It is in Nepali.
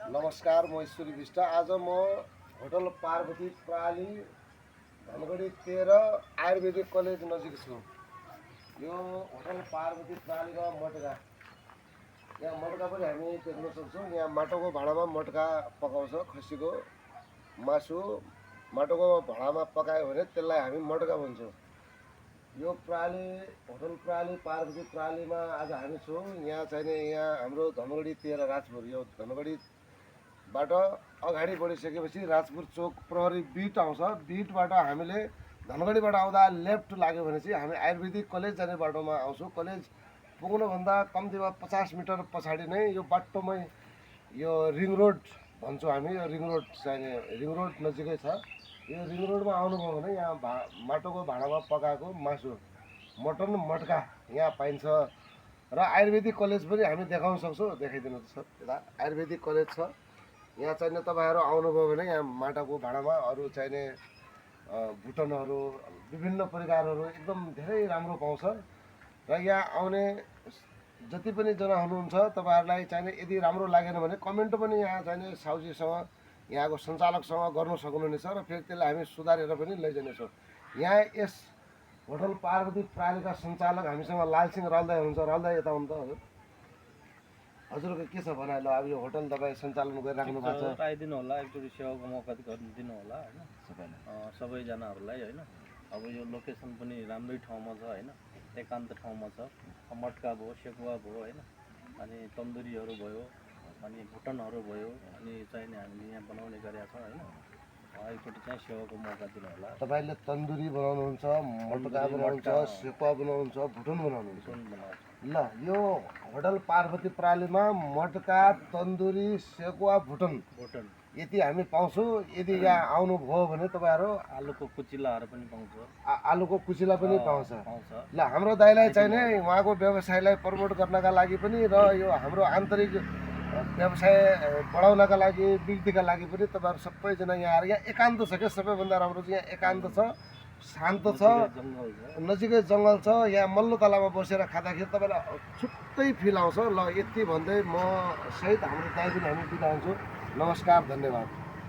नमस्कार, म ईश्वरी विष्ट। आज म होटल पार्वती प्राली धनगढी 13 आयुर्वेदिक कलेज नजिक छु। यो होटल पार्वती प्राली र मटका, यहाँ मटका पनि हामी देख्न सक्छौँ। यहाँ माटोको भाँडामा मटका पकाउँछ। खसीको मासु माटोको भाँडामा पकायो भने त्यसलाई हामी मटका भन्छौँ। यो प्राली होटल प्राली पार्वती प्रालीमा आज हामी छौँ। यहाँ चाहिँ यहाँ हाम्रो धनगढी 13 राजपुर, यो धनगढीबाट अगाडि बढिसकेपछि राजपुर चोक प्रहरी बिट आउँछ। बिटबाट हामीले धनगढीबाट आउँदा लेफ्ट लाग्यो भने चाहिँ हामी आयुर्वेदिक कलेज जाने बाटोमा आउँछौँ। कलेज पुग्नुभन्दा कम्तीमा 50 मिटर पछाडि नै यो बाटोमै यो रिङ रोड भन्छौँ हामी। यो रिङ रोड चाहिँ रिङ रोड नजिकै छ। यो रिङ रोडमा आउनुभयो भने यहाँ माटोको भाँडामा पकाएको मासु मटन मटका यहाँ पाइन्छ। र आयुर्वेदिक कलेज पनि हामी देखाउन सक्छौँ। देखाइदिनु छ यता आयुर्वेदिक कलेज छ। यहाँ चाहिने तपाईँहरू आउनुभयो भने यहाँ माटाको भाँडामा अरू चाहिने भुटनहरू विभिन्न प्रकारहरू एकदम धेरै राम्रो पाउँछ। र यहाँ आउने जति पनि जना हुनुहुन्छ तपाईँहरूलाई चाहिने यदि राम्रो लागेन भने कमेन्ट पनि यहाँ चाहिने साउजीसँग यहाँको सञ्चालकसँग गर्न सक्नुहुनेछ र फेरि त्यसलाई हामी सुधारेर पनि लैजानेछौँ। यहाँ यस होटल पार्वती प्रालीका सञ्चालक हामीसँग लालसिंह रालदाई हुनुहुन्छ। रालदाई यता हुनुहुन्छ हजुर। हजुरको के छ भनाइ? ल अब यो होटल तपाईँ सञ्चालन गरिराख्नु भएको छ, आइदिनु होला, एकचोटि सेवाको मौका गरिदिनु होला होइन सबैजनाहरूलाई होइन। अब यो लोकेसन पनि राम्रै ठाउँमा छ होइन, एकान्त ठाउँमा छ। मटका भयो, सेकुवा भयो होइन, अनि तन्दुरीहरू भयो, अनि भुटनहरू भयो, अनि चाहिने हामीले यहाँ बनाउने गरेका छौँ होइन। एकचोटि चाहिँ सेवाको मौका दिनु होला। तपाईँले तन्दुरी बनाउनुहुन्छ, मटका बनाउनुहुन्छ, सेकुवा बनाउनुहुन्छ, भुटन बनाउनुहुन्छ। ल यो होटल पार्वती प्रालीमा मटका तन्दुरी सेकुवा भुटन यति हामी पाउँछौँ। यदि यहाँ आउनुभयो भने तपाईँहरू आलुको कुचिलाहरू पनि पाउँछ। आलुको कुचिला पनि पाउँछ। ल हाम्रो दाइलाई चाहिँ नै उहाँको व्यवसायलाई प्रमोट गर्नका लागि पनि र यो हाम्रो आन्तरिक व्यवसाय बढाउनका लागि वृद्धिका लागि पनि तपाईँहरू सबैजना यहाँ आएर, यहाँ एकान्त छ क्या। सबैभन्दा राम्रो चाहिँ यहाँ एकान्त छ, शान्त छ, नजिकै जङ्गल छ। यहाँ मल्लो तलामा बसेर खाँदाखेरि तपाईँलाई छुट्टै फिल आउँछ। ल यति भन्दै म सहित हाम्रो दाइ पनि हामी बिदा हुन्छौँ। नमस्कार, धन्यवाद।